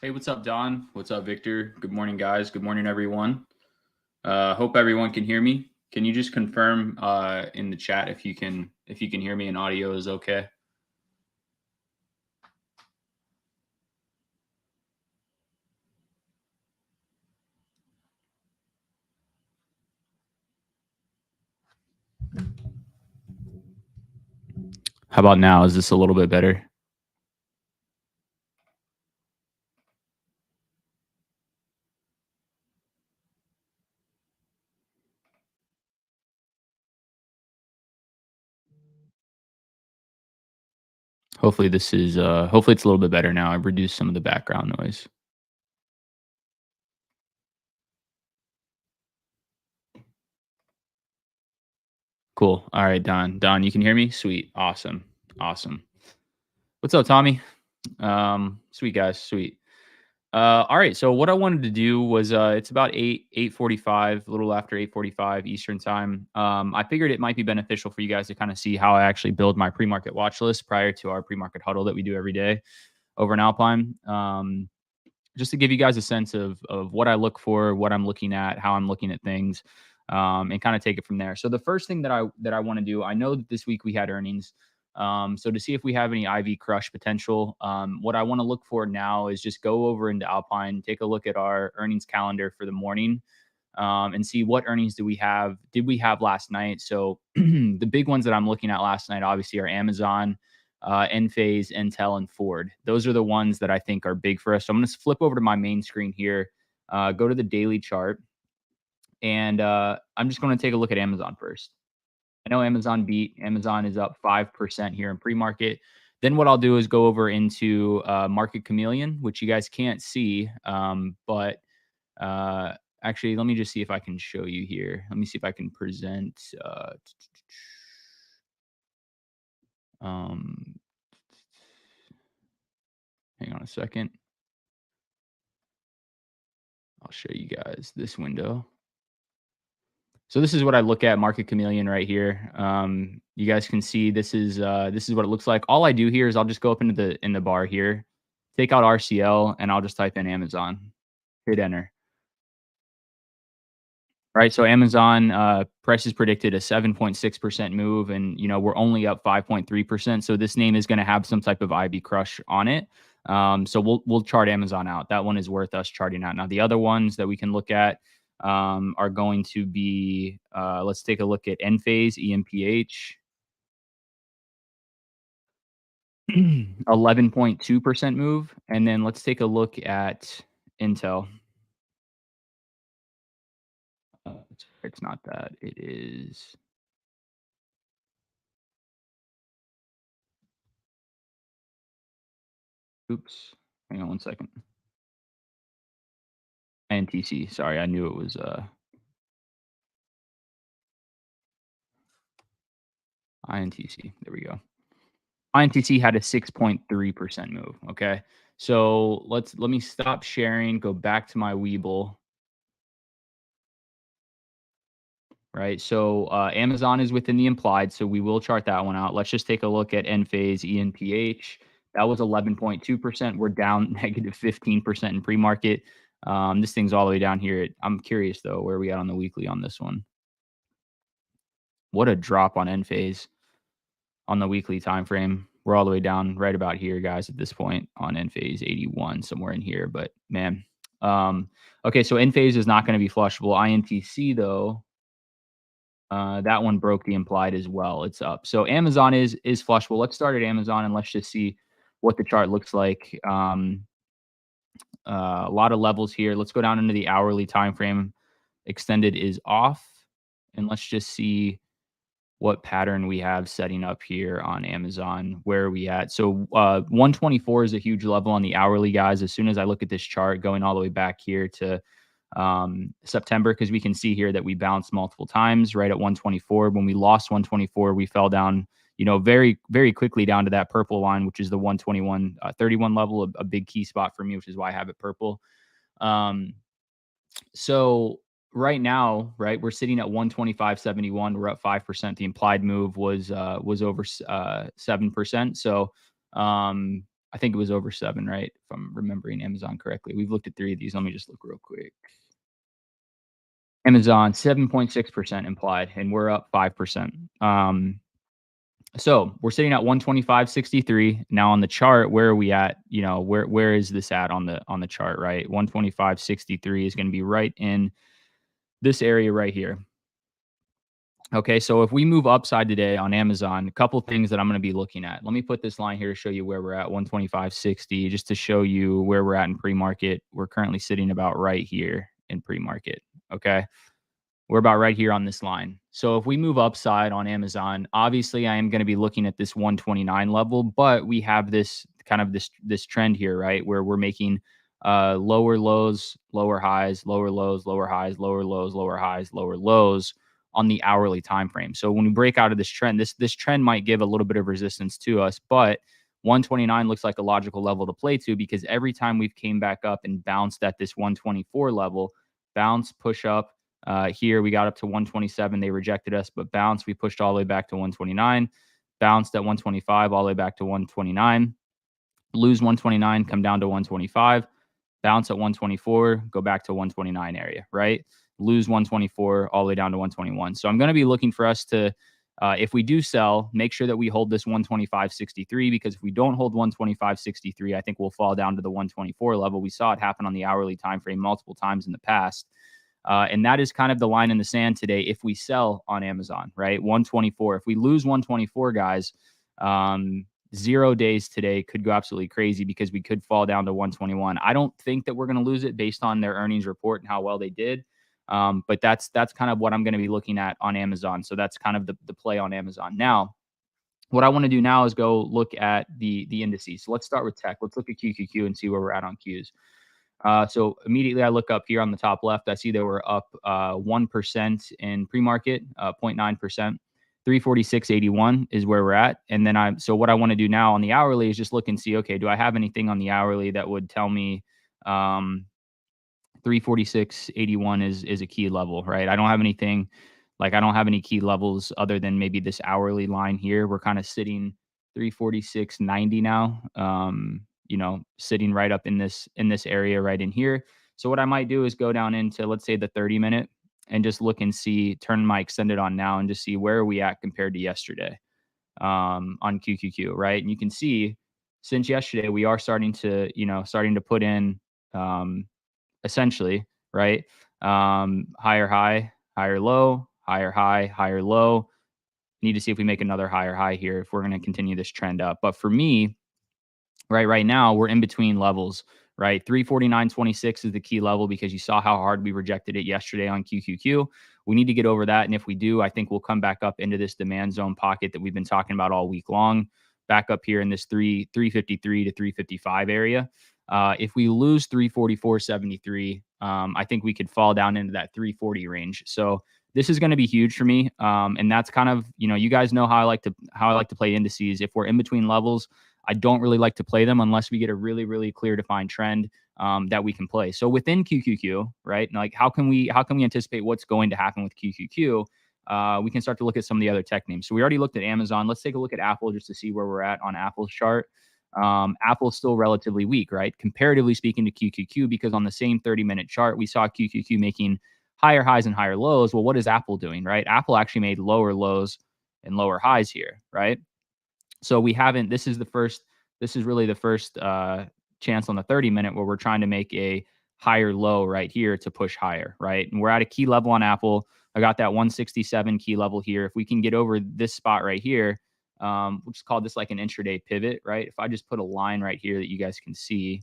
Hey, what's up, Don? What's up, Victor? Good morning, guys. Good morning, everyone. Hope everyone can hear me. Can you just confirm in the chat if you can hear me and audio is okay? How about now? Is this a little bit better? Hopefully hopefully it's a little bit better now. I've reduced some of the background noise. Cool. All right, Don. Don, you can hear me? Sweet. Awesome. Awesome. What's up, Tommy? Sweet guys, sweet. All right. So what I wanted to do was it's about 8:45, a little after 8:45 Eastern time. I figured it might be beneficial for you guys to kind of see how I actually build my pre-market watch list prior to our pre-market huddle that we do every day over in Alpine. Just to give you guys a sense of what I look for, what I'm looking at, how I'm looking at things, and kind of take it from there. So the first thing that I want to do, I know that this week we had earnings. So to see if we have any IV crush potential, what I want to look for now is just go over into Alpine, take a look at our earnings calendar for the morning, and see what earnings did we have last night. So the big ones that I'm looking at last night, obviously, are Amazon, Enphase, Intel, and Ford. Those are the ones that I think are big for us. So I'm going to flip over to my main screen here, go to the daily chart, and I'm just going to take a look at Amazon first. I know Amazon beat. Amazon is up 5% here in pre-market. Then what I'll do is go over into Market Chameleon, which you guys can't see, but actually, let me just see if I can show you here. Let me see if I can present. Um, Hang on a second. I'll show you guys this window. So this is what I look at, Market Chameleon right here. You guys can see this is what it looks like. All I do here is I'll just go up into the bar here, take out RCL, and I'll just type in Amazon, hit enter. Right, so Amazon price is predicted a 7.6% move, and we're only up 5.3%. So this name is going to have some type of IB crush on it. So we'll chart Amazon out. That one is worth us charting out. Now the other ones that we can look at are going to be let's take a look at Enphase, EMPH, 11.2% move, and then let's take a look at Intel. It's not that. It is. Oops. Hang on one second. NTC. Sorry, I knew it was INTC. There we go. INTC had a 6.3% move. Okay. So let me stop sharing, go back to my Weeble. Right. So Amazon is within the implied, so we will chart that one out. Let's just take a look at Enphase, ENPH. That was 11.2%. We're down negative 15% in pre-market. This thing's all the way down here. I'm curious though, where are we at on the weekly on this one? What a drop on Enphase on the weekly time frame. We're all the way down right about here, guys, at this point on Enphase 81, somewhere in here. But man, okay, so Enphase is not going to be flushable. INTC though, that one broke the implied as well. It's up. So Amazon is flushable. Let's start at Amazon and let's just see what the chart looks like. A lot of levels here. Let's go down into the hourly time frame. Extended is off, and let's just see what pattern we have setting up here on Amazon. Where are we at? So 124 is a huge level on the hourly, guys. As soon as I look at this chart going all the way back here to September, because we can see here that we bounced multiple times right at 124. When we lost 124, we fell down, very, very quickly down to that purple line, which is the 121.31 level, a big key spot for me, which is why I have it purple. So right now, right, we're sitting at 125.71. We're up 5%. The implied move was over 7%. So I think it was over 7, right? If I'm remembering Amazon correctly. We've looked at 3 of these. Let me just look real quick. Amazon 7.6% implied, and we're up 5%. So we're sitting at 125.63 now on the chart. Where are we at? Where is this at on the chart? Right, 125.63 is going to be right in this area right here. Okay, so if we move upside today on Amazon, a couple things that I'm going to be looking at. Let me put this line here to show you where we're at, 125.60, just to show you where we're at in pre-market. We're currently sitting about right here in pre-market. Okay. We're about right here on this line. So if we move upside on Amazon, obviously I am going to be looking at this 129 level, but we have this kind of this trend here, right? Where we're making lower lows, lower highs, lower lows, lower highs, lower lows, lower highs, lower lows on the hourly time frame. So when we break out of this trend, this trend might give a little bit of resistance to us, but 129 looks like a logical level to play to, because every time we've came back up and bounced at this 124 level, bounce, push up, here we got up to 127. They rejected us, but bounce, we pushed all the way back to 129, bounced at 125, all the way back to 129, lose 129, come down to 125, bounce at 124, go back to 129 area, right? Lose 124 all the way down to 121. So I'm going to be looking for us to, if we do sell, make sure that we hold this 125.63, because if we don't hold 125.63, I think we'll fall down to the 124 level. We saw it happen on the hourly time frame multiple times in the past. And that is kind of the line in the sand today if we sell on Amazon, right? 124. If we lose 124, guys, 0 days today could go absolutely crazy, because we could fall down to 121. I don't think that we're going to lose it based on their earnings report and how well they did. But that's kind of what I'm going to be looking at on Amazon. So that's kind of the play on Amazon. Now, what I want to do now is go look at the indices. So let's start with tech. Let's look at QQQ and see where we're at on Qs. So immediately I look up here on the top left. I see that we're up 1% in pre-market, 0.9%. 346.81 is where we're at. And then so what I want to do now on the hourly is just look and see, okay, do I have anything on the hourly that would tell me 346.81 is a key level, right? I don't have anything, like I don't have any key levels other than maybe this hourly line here. We're kind of sitting 346.90 now. Sitting right up in this area right in here. So what I might do is go down into, let's say, the 30-minute and just look and see, turn my extended on now and just see where are we at compared to yesterday on QQQ, right? And you can see since yesterday we are starting to put in essentially, right? Higher high, higher low, higher high, higher low. Need to see if we make another higher high here if we're going to continue this trend up. But for me, right now, we're in between levels, right? 349.26 is the key level, because you saw how hard we rejected it yesterday on QQQ. We need to get over that. And if we do, I think we'll come back up into this demand zone pocket that we've been talking about all week long, back up here in this 353 to 355 area. If we lose 344.73, I think we could fall down into that 340 range. So this is going to be huge for me. And that's kind of, you guys know how I like to play indices. If we're in between levels, I don't really like to play them unless we get a really, really clear defined trend that we can play. So within QQQ, right? Like how can we anticipate what's going to happen with QQQ? We can start to look at some of the other tech names. So we already looked at Amazon. Let's take a look at Apple just to see where we're at on Apple's chart. Apple's still relatively weak, right? Comparatively speaking to QQQ, because on the same 30-minute chart, we saw QQQ making higher highs and higher lows. Well, what is Apple doing, right? Apple actually made lower lows and lower highs here, right? So we haven't, this is really the first chance on the 30-minute where we're trying to make a higher low right here to push higher, right? And we're at a key level on Apple. I got that 167 key level here. If we can get over this spot right here, we'll just call this like an intraday pivot, right? If I just put a line right here that you guys can see,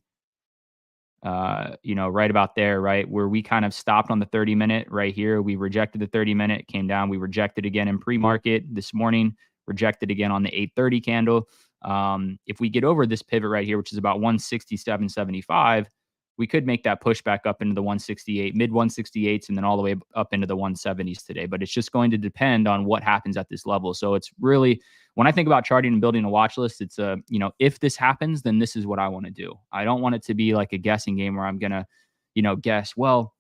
right about there, right? Where we kind of stopped on the 30-minute right here. We rejected the 30-minute, came down. We rejected again in pre-market this morning, rejected again on the 8:30 candle. If we get over this pivot right here, which is about 167.75, we could make that push back up into the 168, mid 168s, and then all the way up into the 170s today. But it's just going to depend on what happens at this level. So it's really, when I think about charting and building a watch list, it's if this happens, then this is what I want to do. I don't want it to be like a guessing game where I'm going to, guess, well,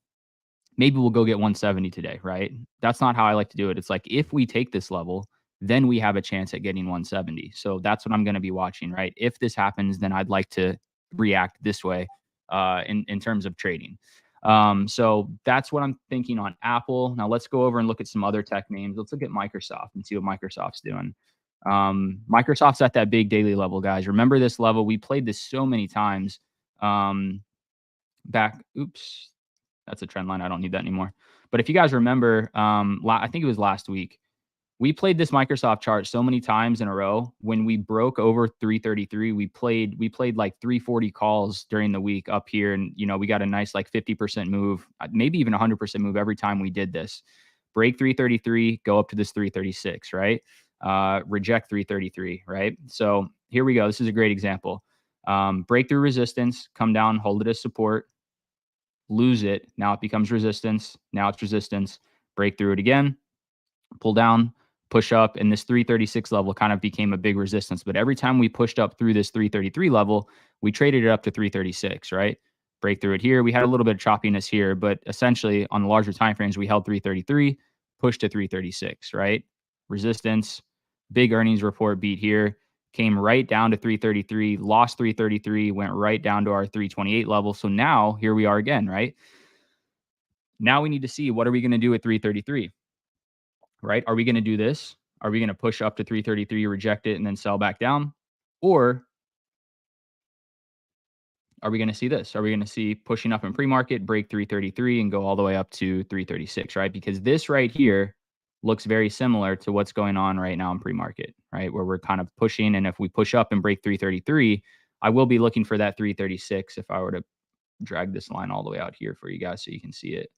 maybe we'll go get 170 today, right? That's not how I like to do it. It's like, if we take this level, then we have a chance at getting 170. So that's what I'm going to be watching, right? If this happens, then I'd like to react this way in terms of trading. So that's what I'm thinking on Apple. Now let's go over and look at some other tech names. Let's look at Microsoft and see what Microsoft's doing. Microsoft's at that big daily level, guys. Remember this level? We played this so many times. Um, back, oops, that's a trend line. I don't need that anymore. But if you guys remember, I think it was last week, we played this Microsoft chart so many times in a row. When we broke over 333, we played like 340 calls during the week up here, and we got a nice like 50% move, maybe even 100% move every time we did this. Break 333, go up to this 336, right? Reject 333, right? So here we go. This is a great example. Breakthrough resistance, come down, hold it as support, lose it. Now it becomes resistance. Now it's resistance. Break through it again, pull down, push up, and this 336 level kind of became a big resistance. But every time we pushed up through this 333 level, we traded it up to 336, right? Break through it here. We had a little bit of choppiness here, but essentially on the larger time frames, we held 333, pushed to 336, right? Resistance, big earnings report beat here, came right down to 333, lost 333, went right down to our 328 level. So now here we are again, right? Now we need to see, what are we going to do at 333? Right? Are we going to do this? Are we going to push up to 333, reject it, and then sell back down? Or are we going to see this? Are we going to see pushing up in pre-market, break 333, and go all the way up to 336, right? Because this right here looks very similar to what's going on right now in pre-market, right? Where we're kind of pushing, and if we push up and break 333, I will be looking for that 336 if I were to drag this line all the way out here for you guys so you can see it.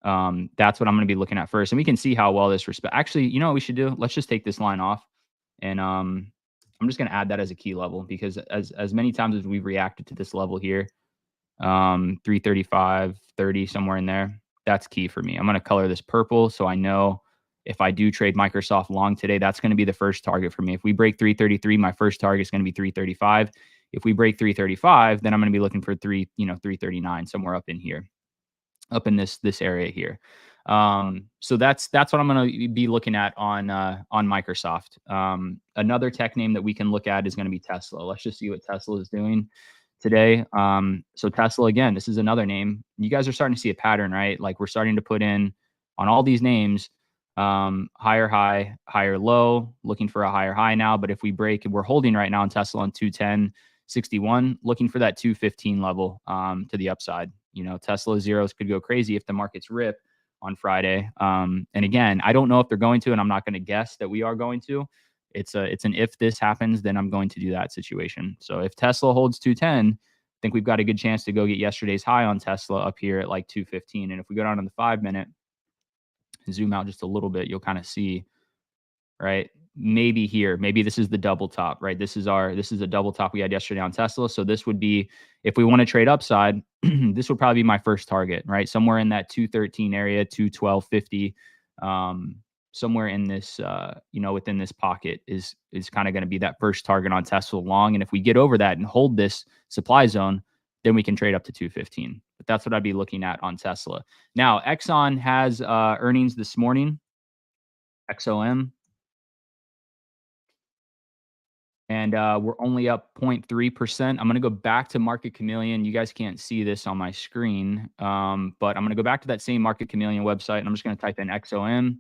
That's what I'm going to be looking at first. And we can see how well this respect. Actually, you know what we should do? Let's just take this line off. And I'm just going to add that as a key level, because as many times as we've reacted to this level here, 335, 30, somewhere in there, that's key for me. I'm going to color this purple so I know if I do trade Microsoft long today, that's going to be the first target for me. If we break 333, my first target is going to be 335. If we break 335, then I'm going to be looking for 339, somewhere up in here, up in this area here. So that's what I'm going to be looking at on Microsoft. Another tech name that we can look at is going to be Tesla. Let's just see what Tesla is doing today. So Tesla, again, this is another name. You guys are starting to see a pattern, right? Like we're starting to put in on all these names, higher high, higher low, looking for a higher high now. But if we break, we're holding right now in Tesla on 210.61, looking for that 215 level to the upside. Tesla zeros could go crazy if the markets rip on Friday. And again, I don't know if they're going to, and I'm not going to guess that we are going to. It's an if this happens, then I'm going to do that situation. So if Tesla holds 210, I think we've got a good chance to go get yesterday's high on Tesla up here at like 215. And if we go down to the 5-minute, zoom out just a little bit, you'll kind of see, right? Maybe here, maybe this is the double top, right? This is a double top we had yesterday on Tesla. So this would be, if we want to trade upside, this would probably be my first target, right? Somewhere in that 213 area, 212.50, somewhere in this, within this pocket is kind of going to be that first target on Tesla long. And if we get over that and hold this supply zone, then we can trade up to 215. But that's what I'd be looking at on Tesla. Now, Exxon has earnings this morning, XOM. And we're only up 0.3%. I'm going to go back to Market Chameleon. You guys can't see this on my screen, but I'm going to go back to that same Market Chameleon website, and I'm just going to type in XOM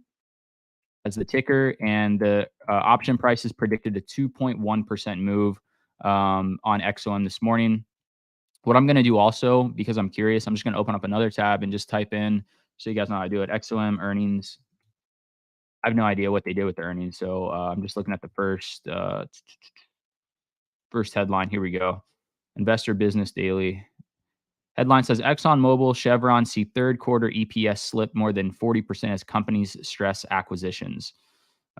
as the ticker, and the option price is predicted a 2.1% move on XOM this morning. What I'm going to do also, because I'm curious, I'm just going to open up another tab and just type in, so you guys know how to do it, XOM earnings. I have no idea what they did with the earnings, so I'm just looking at the first headline. Here we go. Investor Business Daily. Headline says ExxonMobil, Chevron see third quarter EPS slip more than 40% as companies stress acquisitions.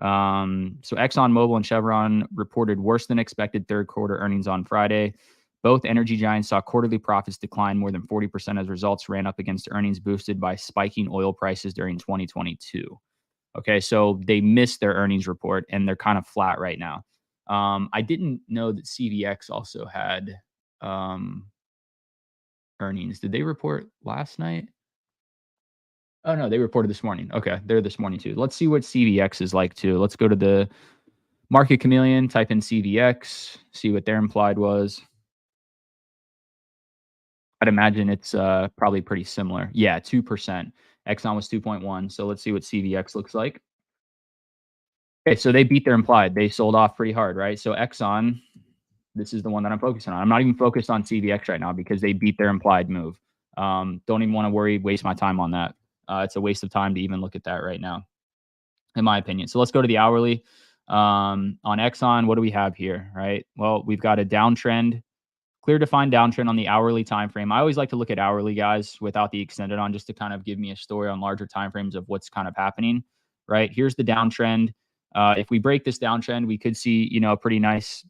So ExxonMobil and Chevron reported worse than expected third quarter earnings on Friday. Both energy giants saw quarterly profits decline more than 40% as results ran up against earnings boosted by spiking oil prices during 2022. Okay, so they missed their earnings report and they're kind of flat right now. I didn't know that CVX also had earnings. Did they report last night? Oh, no, they reported this morning. Okay, they're this morning too. Let's see what CVX is like too. Let's go to the Market Chameleon, type in CVX, see what their implied was. I'd imagine it's, probably pretty similar. Yeah, 2%. Exxon was 2.1, so let's see what CVX looks like. Okay, so they beat their implied. They sold off pretty hard, right? So Exxon, this is the one that I'm focusing on. I'm not even focused on CVX right now because they beat their implied move. Don't even wanna worry, waste my time on that. It's a waste of time to even look at that right now, in my opinion. So let's go to the hourly. On Exxon, what do we have here, right? Well, we've got a downtrend, clear defined downtrend on the hourly time frame. I always like to look at hourly guys without the extended on just to kind of give me a story on larger time frames of what's kind of happening. Right here's the downtrend. If we break this downtrend, we could see a pretty nice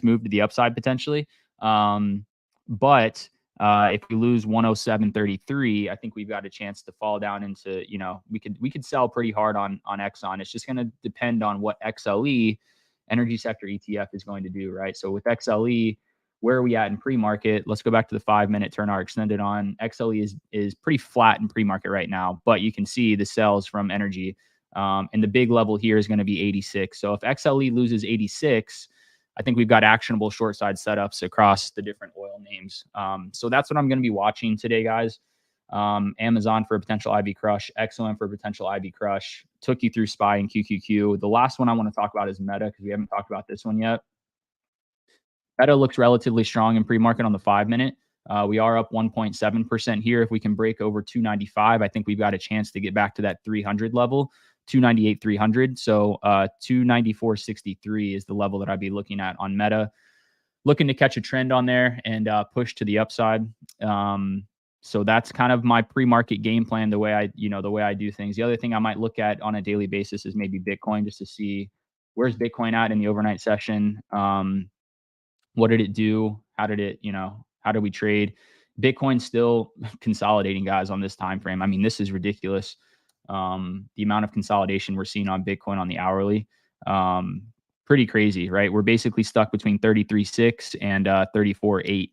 move to the upside potentially. But if we lose 107.33, I think we've got a chance to fall down into we could sell pretty hard on Exxon. It's just going to depend on what XLE energy sector ETF is going to do, right? So with XLE, where are we at in pre-market? Let's go back to the 5 minute, turn our extended on. XLE is pretty flat in pre-market right now, but you can see the sells from energy. And the big level here is going to be 86. So if XLE loses 86, I think we've got actionable short side setups across the different oil names. So that's what I'm going to be watching today, guys. Amazon for a potential IB crush, XOM for a potential IB crush. Took you through SPY and QQQ. The last one I want to talk about is Meta because we haven't talked about this one yet. Meta looks relatively strong in pre-market on the 5 minute. We are up 1.7% here. If we can break over 295, I think we've got a chance to get back to that 300 level, 298, 300. So 294.63 is the level that I'd be looking at on Meta. Looking to catch a trend on there and push to the upside. So that's kind of my pre-market game plan, the way I do things. The other thing I might look at on a daily basis is maybe Bitcoin just to see where's Bitcoin at in the overnight session. What did it do? How did we trade? Bitcoin's still consolidating, guys, on this time frame. I mean, this is ridiculous. The amount of consolidation we're seeing on Bitcoin on the hourly, um, pretty crazy, right? We're basically stuck between 33.6 and 34.8.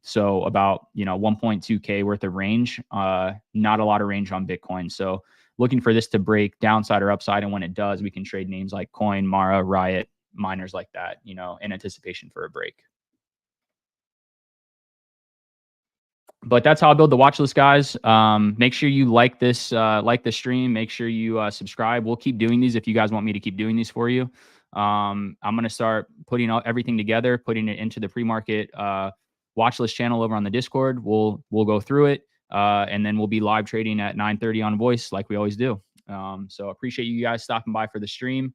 So about 1.2K worth of range. Not a lot of range on Bitcoin. So looking for this to break downside or upside, and when it does, we can trade names like Coin, Mara, Riot, miners like that, in anticipation for a break. But that's how I build the watch list, guys. Make sure you like the stream. Make sure you subscribe. We'll keep doing these if you guys want me to keep doing these for you. I'm gonna start putting everything together, putting it into the pre-market watch list channel over on the Discord. We'll go through it, and then we'll be live trading at 9:30 on Voice like we always do. So appreciate you guys stopping by for the stream.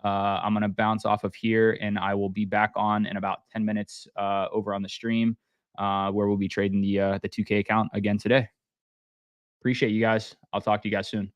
I'm going to bounce off of here and I will be back on in about 10 minutes over on the stream where we'll be trading the 2K account again today. Appreciate you guys. I'll talk to you guys soon.